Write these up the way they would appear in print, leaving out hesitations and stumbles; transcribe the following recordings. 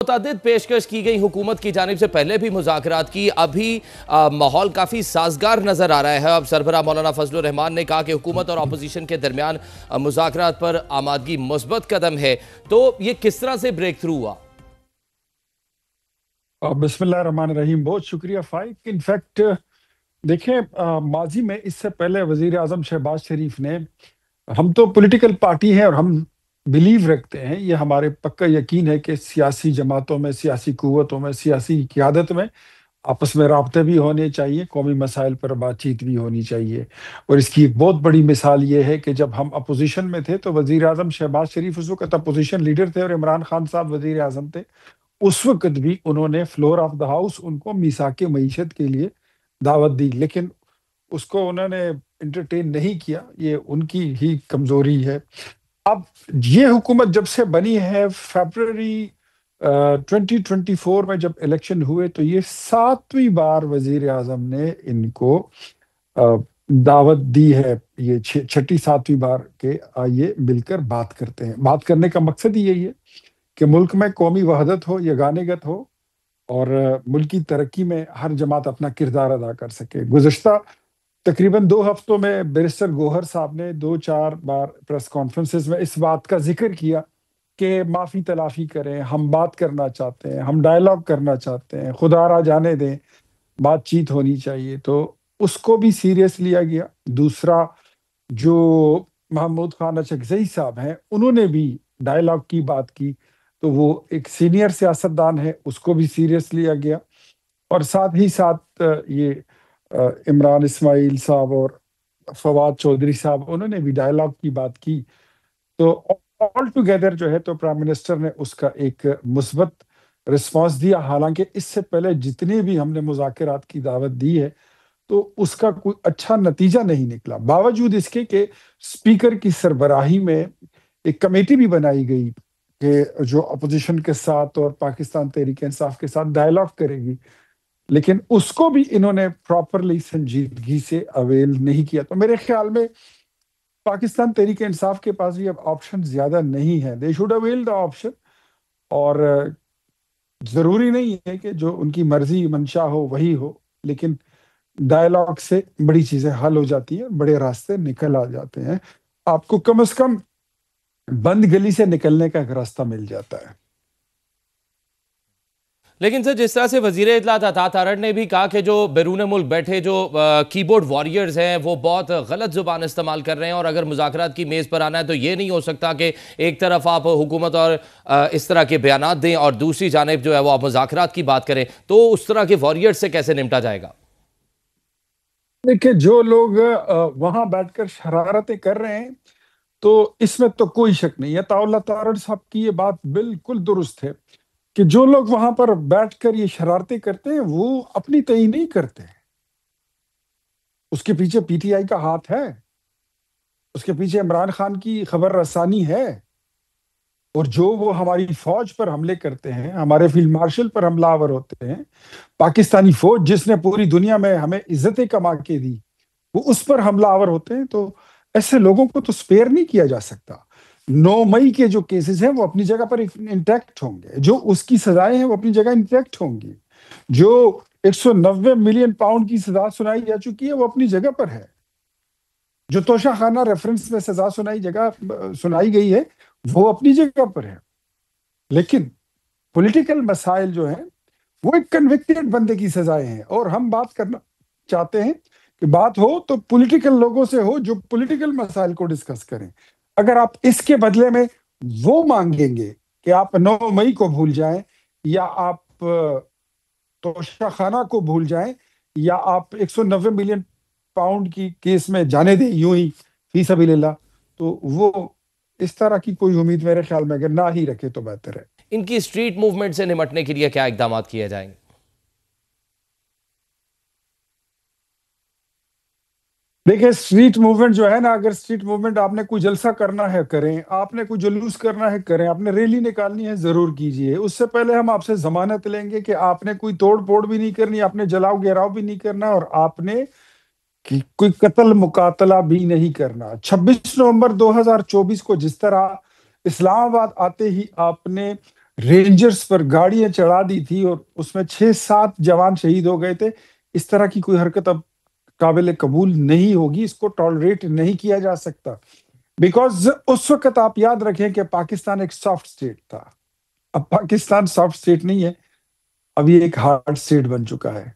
متعدد پیشکش کی گئی حکومت کی جانب سے پہلے بھی مذاکرات کی، ابھی ماحول کافی سازگار نظر آ رہا ہے۔ اب سربراہ مولانا فضل الرحمان نے کہا کہ حکومت اور اپوزیشن کے درمیان مذاکرات پر آمادگی مثبت قدم ہے، تو یہ کس طرح سے بریک تھرو ہوا؟ بسم اللہ الرحمن الرحیم، بہت شکریہ فائق۔ انفیکٹ دیکھیں، ماضی میں اس سے پہلے وزیر اعظم شہباز شریف نے، ہم تو پولیٹیکل پارٹی ہیں اور ہم بلیو رکھتے ہیں، یہ ہمارے پکا یقین ہے کہ سیاسی جماعتوں میں، سیاسی قوتوں میں، سیاسی قیادت میں آپس میں رابطے بھی ہونے چاہیے، قومی مسائل پر بات چیت بھی ہونی چاہیے۔ اور اس کی ایک بہت بڑی مثال یہ ہے کہ جب ہم اپوزیشن میں تھے تو وزیر اعظم شہباز شریف اس وقت اپوزیشن لیڈر تھے اور عمران خان صاحب وزیر اعظم تھے۔ اس وقت بھی انہوں نے فلور آف دا ہاؤس ان کو میثاق معیشت کے لیے دعوت دی، لیکن اس کو انہوں نے انٹرٹین نہیں کیا۔ یہ ان کی ہی کمزوری ہے۔ اب یہ حکومت جب سے بنی ہے، فیبرری 2024 میں جب الیکشن ہوئے تو یہ 7ویں بار وزیر اعظم نے ان کو دعوت دی ہے، یہ 7ویں بار کہ آئیے مل کر بات کرتے ہیں۔ بات کرنے کا مقصد ہی یہی ہے کہ ملک میں قومی وحدت ہو، یگانگت ہو اور ملکی ترقی میں ہر جماعت اپنا کردار ادا کر سکے۔ گزشتہ تقریباً 2 ہفتوں میں بیرسٹر گوہر صاحب نے 2-4 بار پریس کانفرنسز میں اس بات کا ذکر کیا کہ معافی تلافی کریں، ہم بات کرنا چاہتے ہیں، ہم ڈائلاگ کرنا چاہتے ہیں، خدا را جانے دیں، بات چیت ہونی چاہیے۔ تو اس کو بھی سیریس لیا گیا۔ دوسرا، جو محمود خان اچکزئی صاحب ہیں، انہوں نے بھی ڈائلاگ کی بات کی، تو وہ ایک سینئر سیاستدان ہے، اس کو بھی سیریس لیا گیا۔ اور ساتھ ہی ساتھ یہ عمران اسماعیل صاحب اور فواد چودھری صاحب، انہوں نے بھی ڈائلاگ کی بات کی۔ تو آل ٹوگیدر جو ہے تو پرائم منسٹر نے اس کا ایک مثبت رسپانس دیا۔ حالانکہ اس سے پہلے جتنے بھی ہم نے مذاکرات کی دعوت دی ہے تو اس کا کوئی اچھا نتیجہ نہیں نکلا، باوجود اس کے کہ اسپیکر کی سربراہی میں ایک کمیٹی بھی بنائی گئی کہ جو اپوزیشن کے ساتھ اور پاکستان تحریک انصاف کے ساتھ ڈائلاگ کرے گی، لیکن اس کو بھی انہوں نے پراپرلی سنجیدگی سے اویل نہیں کیا۔ تو میرے خیال میں پاکستان تحریک انصاف کے پاس بھی اب آپشن زیادہ نہیں ہے۔ They should avail the option, اور ضروری نہیں ہے کہ جو ان کی مرضی منشا ہو وہی ہو، لیکن ڈائلاگ سے بڑی چیزیں حل ہو جاتی ہیں، بڑے راستے نکل آ جاتے ہیں، آپ کو کم از کم بند گلی سے نکلنے کا ایک راستہ مل جاتا ہے۔ لیکن سر، جس طرح سے وزیر اطلاعات عطا تارڑ نے بھی کہا کہ جو بیرون ملک بیٹھے جو کی بورڈ واریئرز ہیں وہ بہت غلط زبان استعمال کر رہے ہیں، اور اگر مذاکرات کی میز پر آنا ہے تو یہ نہیں ہو سکتا کہ ایک طرف آپ حکومت اور اس طرح کے بیانات دیں اور دوسری جانب جو ہے وہ آپ مذاکرات کی بات کریں، تو اس طرح کے واریئرز سے کیسے نمٹا جائے گا؟ دیکھیں، جو لوگ وہاں بیٹھ کر شرارتیں کر رہے ہیں تو اس میں تو کوئی شک نہیں ہے۔ اللہ تارڑ صاحب کی یہ بات بالکل درست ہے کہ جو لوگ وہاں پر بیٹھ کر یہ شرارتیں کرتے ہیں وہ اپنی تئیں نہیں کرتے، اس کے پیچھے پی ٹی آئی کا ہاتھ ہے، اس کے پیچھے عمران خان کی خبر رسانی ہے، اور جو وہ ہماری فوج پر حملے کرتے ہیں، ہمارے فیلڈ مارشل پر حملہ آور ہوتے ہیں، پاکستانی فوج جس نے پوری دنیا میں ہمیں عزتیں کما کے دی، وہ اس پر حملہ آور ہوتے ہیں، تو ایسے لوگوں کو تو سپیئر نہیں کیا جا سکتا۔ 9 مئی کے جو کیسز ہیں وہ اپنی جگہ پر انٹیکٹ ہوں گے، جو اس کی سزائیں ہیں وہ اپنی جگہ انٹیکٹ ہوں گی، جو 190 ملین پاؤنڈ کی سزا سنائی جا چکی ہے وہ اپنی جگہ پر ہے، جو توشہ خانہ ریفرنس میں سزا سنائی گئی ہے وہ اپنی جگہ پر ہے۔ لیکن پولیٹیکل مسائل جو ہیں وہ ایک کنوکٹڈ بندے کی سزائیں ہیں، اور ہم بات کرنا چاہتے ہیں کہ بات ہو تو پولیٹیکل لوگوں سے ہو جو پولیٹیکل مسائل کو ڈسکس کریں۔ اگر آپ اس کے بدلے میں وہ مانگیں گے کہ آپ 9 مئی کو بھول جائیں، یا آپ توشہ خانہ کو بھول جائیں، یا آپ 190 ملین پاؤنڈ کی کیس میں جانے دیں یوں ہی فی سبیل اللہ، تو وہ اس طرح کی کوئی امید میرے خیال میں اگر نہ ہی رکھے تو بہتر ہے۔ ان کی اسٹریٹ موومنٹ سے نمٹنے کے لیے کیا اقدامات کیے جائیں گے؟ دیکھیں، اسٹریٹ موومنٹ جو ہے نا، اگر اسٹریٹ موومنٹ آپ نے کوئی جلسہ کرنا ہے کریں، آپ نے کوئی جلوس کرنا ہے کریں، آپ نے ریلی نکالنی ہے ضرور کیجئے۔ اس سے پہلے ہم آپ سے ضمانت لیں گے کہ آپ نے کوئی توڑ پھوڑ بھی نہیں کرنی، آپ نے جلاؤ گھیراؤ بھی نہیں کرنا، اور آپ نے کوئی قتل مقاتلہ بھی نہیں کرنا۔ 26 نومبر 2024 کو جس طرح اسلام آباد آتے ہی آپ نے رینجرز پر گاڑیاں چڑھا دی تھی اور اس میں 6-7 جوان شہید ہو گئے تھے. اس طرح کی کوئی حرکت اب قابل قبول نہیں ہوگی، اس کو ٹالریٹ نہیں کیا جا سکتا. بیکاز اس وقت آپ یاد رکھیں کہ پاکستان ایک سافٹ اسٹیٹ تھا. اب پاکستان سافٹ اسٹیٹ نہیں ہے، اب یہ ایک ہارڈ اسٹیٹ بن چکا ہے.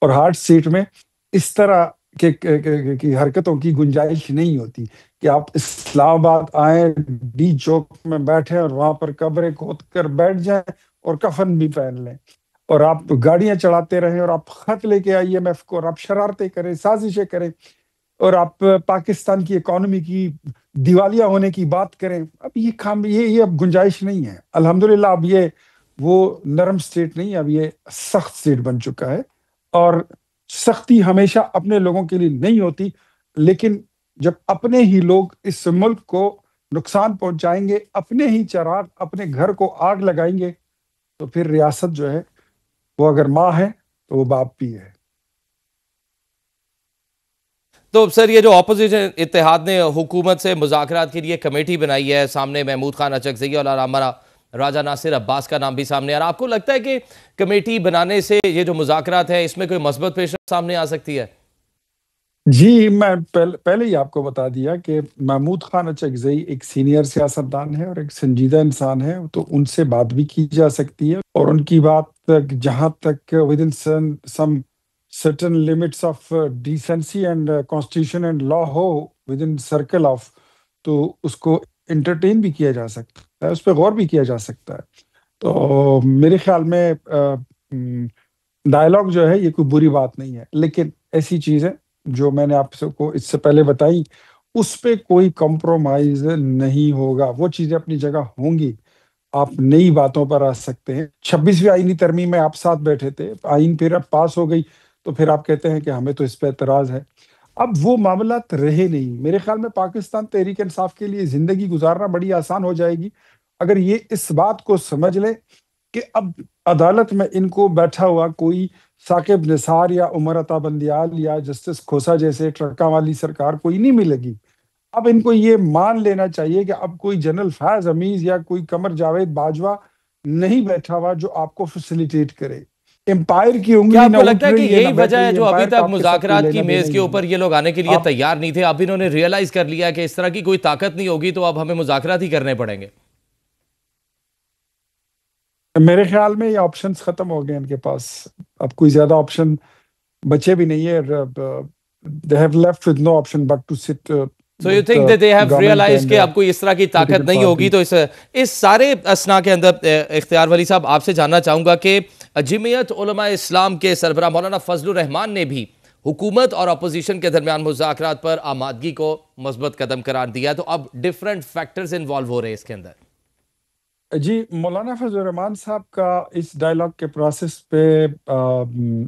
اور ہارڈ اسٹیٹ میں اس طرح کی حرکتوں کی گنجائش نہیں ہوتی کہ آپ اسلام آباد آئیں، ڈی چوک میں بیٹھیں اور وہاں پر قبریں کھود کر بیٹھ جائیں اور کفن بھی پہن لیں، اور آپ گاڑیاں چڑھاتے رہیں، اور آپ خط لے کے IMF کو، اور آپ شرارتیں کریں، سازشیں کریں، اور آپ پاکستان کی اکانومی کی دیوالیہ ہونے کی بات کریں. اب یہ اب گنجائش نہیں ہے. الحمدللہ اب یہ وہ نرم سٹیٹ نہیں ہے، اب یہ سخت سٹیٹ بن چکا ہے. اور سختی ہمیشہ اپنے لوگوں کے لیے نہیں ہوتی، لیکن جب اپنے ہی لوگ اس ملک کو نقصان پہنچائیں گے، اپنے ہی چراغ اپنے گھر کو آگ لگائیں گے، تو پھر ریاست جو ہے وہ اگر ماں ہے تو وہ باپ بھی ہے. تو سر، یہ جو اپوزیشن اتحاد نے حکومت سے مذاکرات کے لیے کمیٹی بنائی ہے، سامنے محمود خان اچکزئی اور ہمارا راجہ ناصر عباس کا نام بھی سامنے آ رہا، آپ کو لگتا ہے کہ کمیٹی بنانے سے یہ جو مذاکرات ہیں اس میں کوئی مثبت پیش رفت سامنے آ سکتی ہے؟ جی، میں پہلے ہی آپ کو بتا دیا کہ محمود خان اچکزئی ایک سینئر سیاستدان ہے اور ایک سنجیدہ انسان ہے، تو ان سے بات بھی کی جا سکتی ہے. اور ان کی بات جہاں تک with in some certain limits of decency and constitution and law who within circle of، تو اس کو انٹرٹین بھی کیا جا سکتا ہے، اس پہ غور بھی کیا جا سکتا ہے. تو میرے خیال میں ڈائلاگ جو ہے یہ کوئی بری بات نہیں ہے، لیکن ایسی چیزیں جو میں نے آپ کو اس سے پہلے بتائی اس پہ کوئی کمپرومائز نہیں ہوگا. وہ چیزیں اپنی جگہ ہوں گی، آپ نئی باتوں پر آ سکتے ہیں. 26ویں آئینی ترمیم میں آپ ساتھ بیٹھے تھے، آئین پھر اب پاس ہو گئی، تو پھر آپ کہتے ہیں کہ ہمیں تو اس پہ اعتراض ہے. اب وہ معاملات رہے نہیں. میرے خیال میں پاکستان تحریک انصاف کے لیے زندگی گزارنا بڑی آسان ہو جائے گی اگر یہ اس بات کو سمجھ لے کہ اب عدالت میں ان کو بیٹھا ہوا کوئی ثاقب نثار یا عمر عطا بندیال یا جسٹس کھوسا جیسے ٹرکا والی سرکار کوئی نہیں ملے گی. اب ان کو یہ مان لینا چاہیے کہ اب کوئی جنرل فیض حمیز یا کوئی قمر جاوید باجوہ نہیں بیٹھا ہوا جو آپ کو فیسیلیٹیٹ کرے. امپائر کی کیا انگلی آپ نہ کو اٹھ لگتا ہے کہ رہی ہے نہ یہی بیٹھ وجہ ہے رہی ہے، جو ابھی امپائر کا تک آپ کے ساتھ کوئی مذاکرات کی لینا دینا میز ہی کے نہیں اوپر ہے. یہ لوگ آنے کے لیے آپ تیار نہیں تھے، اب انہوں نے ریئلائز کر لیا کہ اس طرح کی کوئی طاقت نہیں ہوگی تو اب ہمیں مذاکرات ہی کرنے پڑیں گے؟ میرے خیال میں یہ آپشنز ختم ہو گئے ان کے پاس، اب کوئی زیادہ آپشن بچے بھی نہیں ہے. they have left with no option but to sit So you with think the that they have government realized and کہ اب کوئی اس طرح کی طاقت political نہیں ہوگی؟ تو parties. اس سارے اسنا کے اندر اختیار ولی صاحب آپ سے جاننا چاہوں گا کہ جمعیت علماء اسلام کے سربراہ مولانا فضل الرحمان نے بھی حکومت اور اپوزیشن کے درمیان مذاکرات پر آمادگی کو مثبت قدم قرار دیا، تو اب ڈیفرنٹ فیکٹرز انوالو ہو رہے ہیں اس کے اندر. جی، مولانا فضل الرحمان صاحب کا اس ڈائلاگ کے پروسیس پہ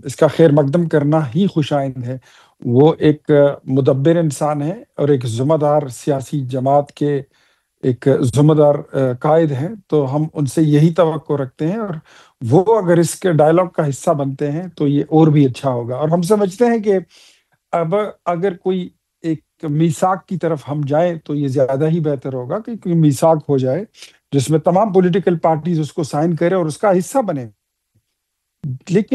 اس کا خیر مقدم کرنا ہی خوش آئند ہے. وہ ایک مدبر انسان ہے اور ایک ذمہ دار سیاسی جماعت کے ایک ذمہ دار قائد ہیں، تو ہم ان سے یہی توقع رکھتے ہیں، اور وہ اگر اس کے ڈائلاگ کا حصہ بنتے ہیں تو یہ اور بھی اچھا ہوگا. اور ہم سمجھتے ہیں کہ اب اگر کوئی ایک میثاق کی طرف ہم جائیں تو یہ زیادہ ہی بہتر ہوگا کہ کوئی میثاق ہو جائے جس میں تمام پولیٹیکل پارٹیز اس کو سائن کرے اور اس کا حصہ بنے. لیکن